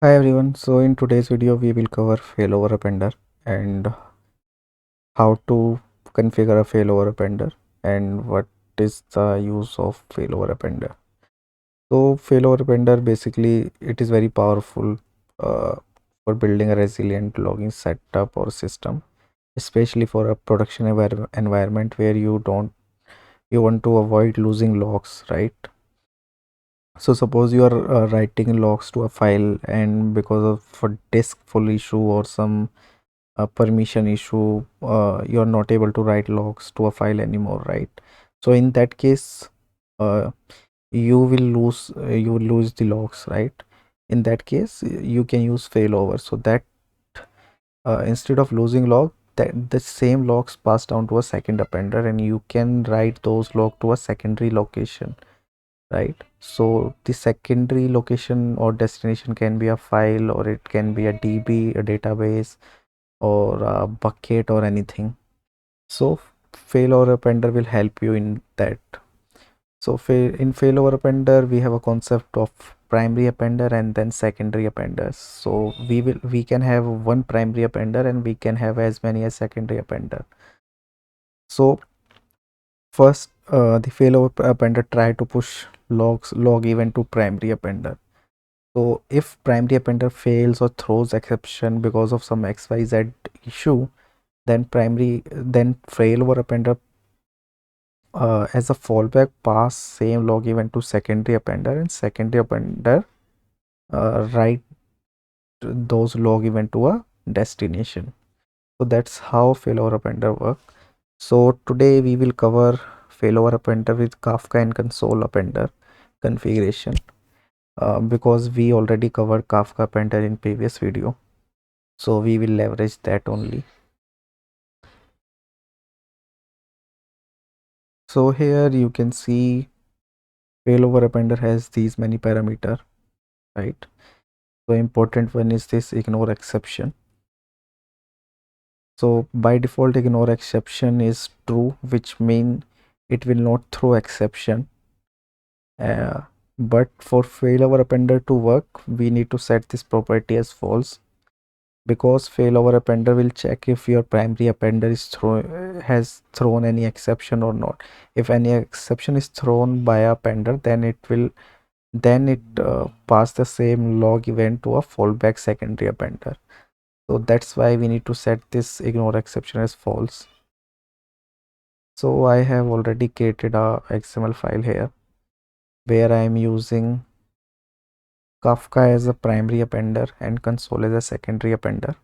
Hi everyone, so in today's video we will cover failover appender and how to configure a failover appender and what is the use of failover appender. So failover appender basically it is very powerful uh, for building a resilient logging setup or system, especially for a production environment where you want to avoid losing logs, right? So suppose you are writing logs to a file and because of a disk full issue or some a permission issue, you're not able to write logs to a file anymore, right? So in that case, uh, you will lose the logs, right? In that case you can use failover, so that instead of losing log, that the same logs pass down to a second appender and you can write those log to a secondary location, right? So the secondary location or destination can be a file, or it can be a db, a database, or a bucket or anything. So failover appender will help you in that. So in failover appender we have a concept of primary appender and then secondary appenders. So we can have one primary appender and we can have as many as secondary appender. So first, the failover appender try to push log event to primary appender. So if primary appender fails or throws exception because of some xyz issue, then failover appender as a fallback pass same log event to secondary appender, and secondary appender write those log event to a destination. So that's how failover appender work. So today we will cover failover appender with Kafka and console appender configuration, because we already covered Kafka appender in previous video, so we will leverage that only. So here you can see failover appender has these many parameter, right? So important one is this ignore exception. So by default ignore exception is true, which mean it will not throw exception. Uh, but for failover appender to work, we need to set this property as false, because failover appender will check if your primary appender has thrown any exception or not. If any exception is thrown by a appender, then it pass the same log event to a fallback secondary appender. So that's why we need to set this ignore exception as false. So I have already created a XML file here where I am using Kafka as a primary appender and console as a secondary appender,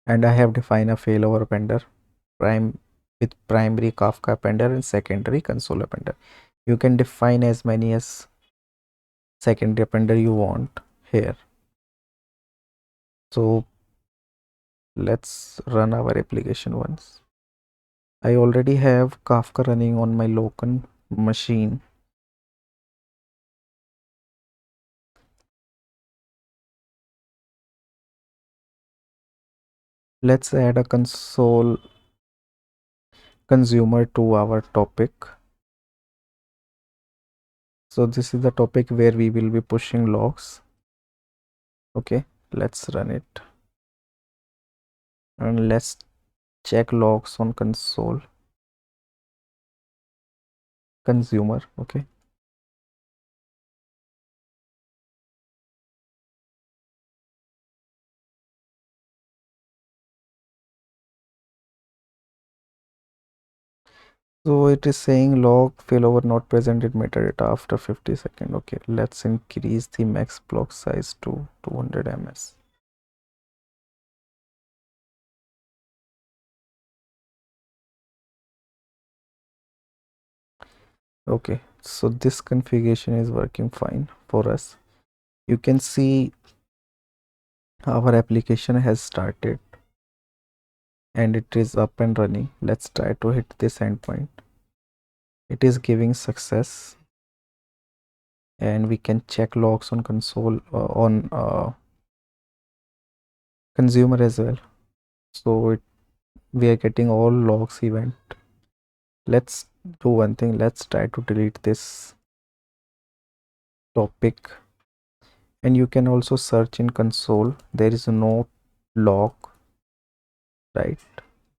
and I have defined a failover appender prime with primary Kafka appender and secondary console appender. You can define as many as secondary appender you want here. So let's run our application once. I already have Kafka running on my local machine. Let's add a console consumer to our topic. So this is the topic where we will be pushing logs. Okay, let's run it and let's check logs on console consumer. Okay, so it is saying log failover not present in metadata after 50 seconds. Okay, let's increase the max block size to 200 ms. Okay, so this configuration is working fine for us. You can see our application has started and it is up and running. Let's try to hit this endpoint. It is giving success, and we can check logs on console on consumer as well. So we are getting all logs event. Let's do one thing. Let's try to delete this topic And you can also search in console. There is no log, right?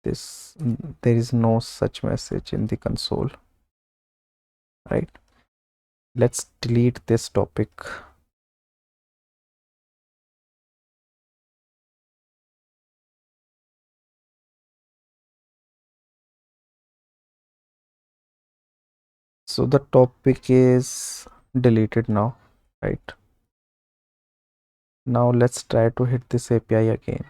This there is no such message in the console, right? Let's delete this topic. So the topic is deleted now, right? Now let's try to hit this API again.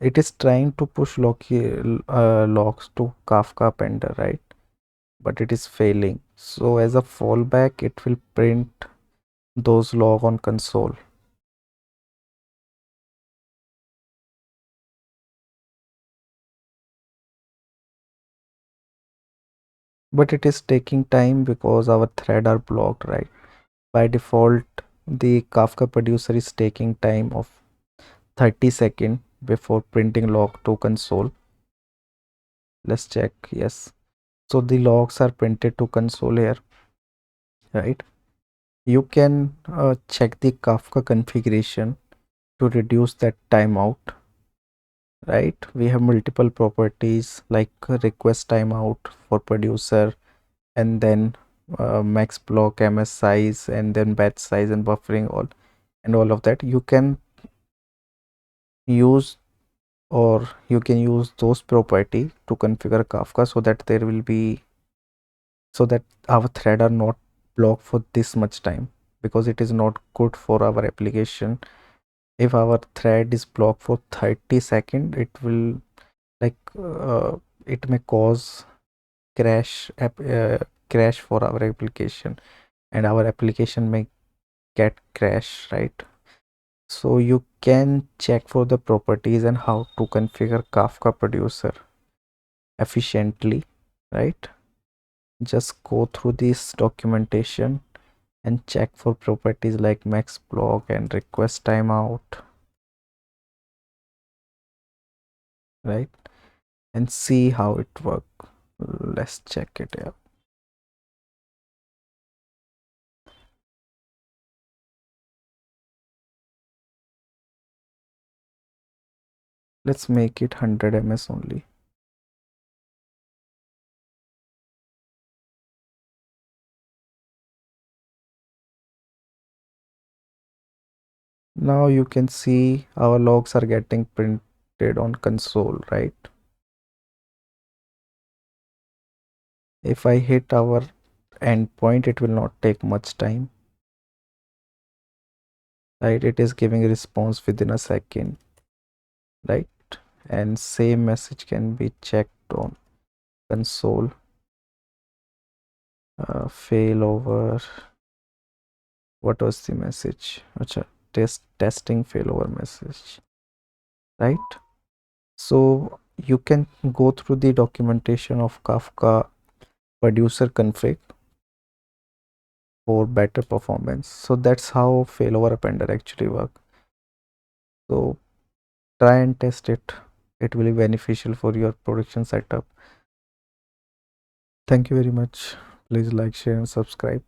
It is trying to push logs to Kafka appender, right? But it is failing. So as a fallback, it will print those log on console. But it is taking time because our thread are blocked, right? By default, the Kafka producer is taking time of 30 seconds before printing log to console. Let's check. Yes. So the logs are printed to console here, right? You can check the Kafka configuration to reduce that timeout, right? We have multiple properties like request timeout for producer, and then max block, ms size, and then batch size and buffering, all of that. You can use, or you can use those property to configure Kafka so that there will be, so that our thread are not blocked for this much time, because it is not good for our application. If our thread is blocked for 30 seconds, it will like it may cause crash for our application, and our application may get crash, right? So you can check for the properties and how to configure Kafka producer efficiently, right? Just go through this documentation and check for properties like max block and request timeout, right? And see how it works. Let's check it out. Let's make it 100 ms only. Now you can see our logs are getting printed on console, right? If I hit our endpoint, it will not take much time, right? It is giving a response within a second, right? And same message can be checked on console. Failover. What was the message? Acha, testing failover message, right? So you can go through the documentation of Kafka producer config for better performance. So that's how failover appender actually work. So try and test it. It will be beneficial for your production setup. Thank you very much. Please like, share, and subscribe.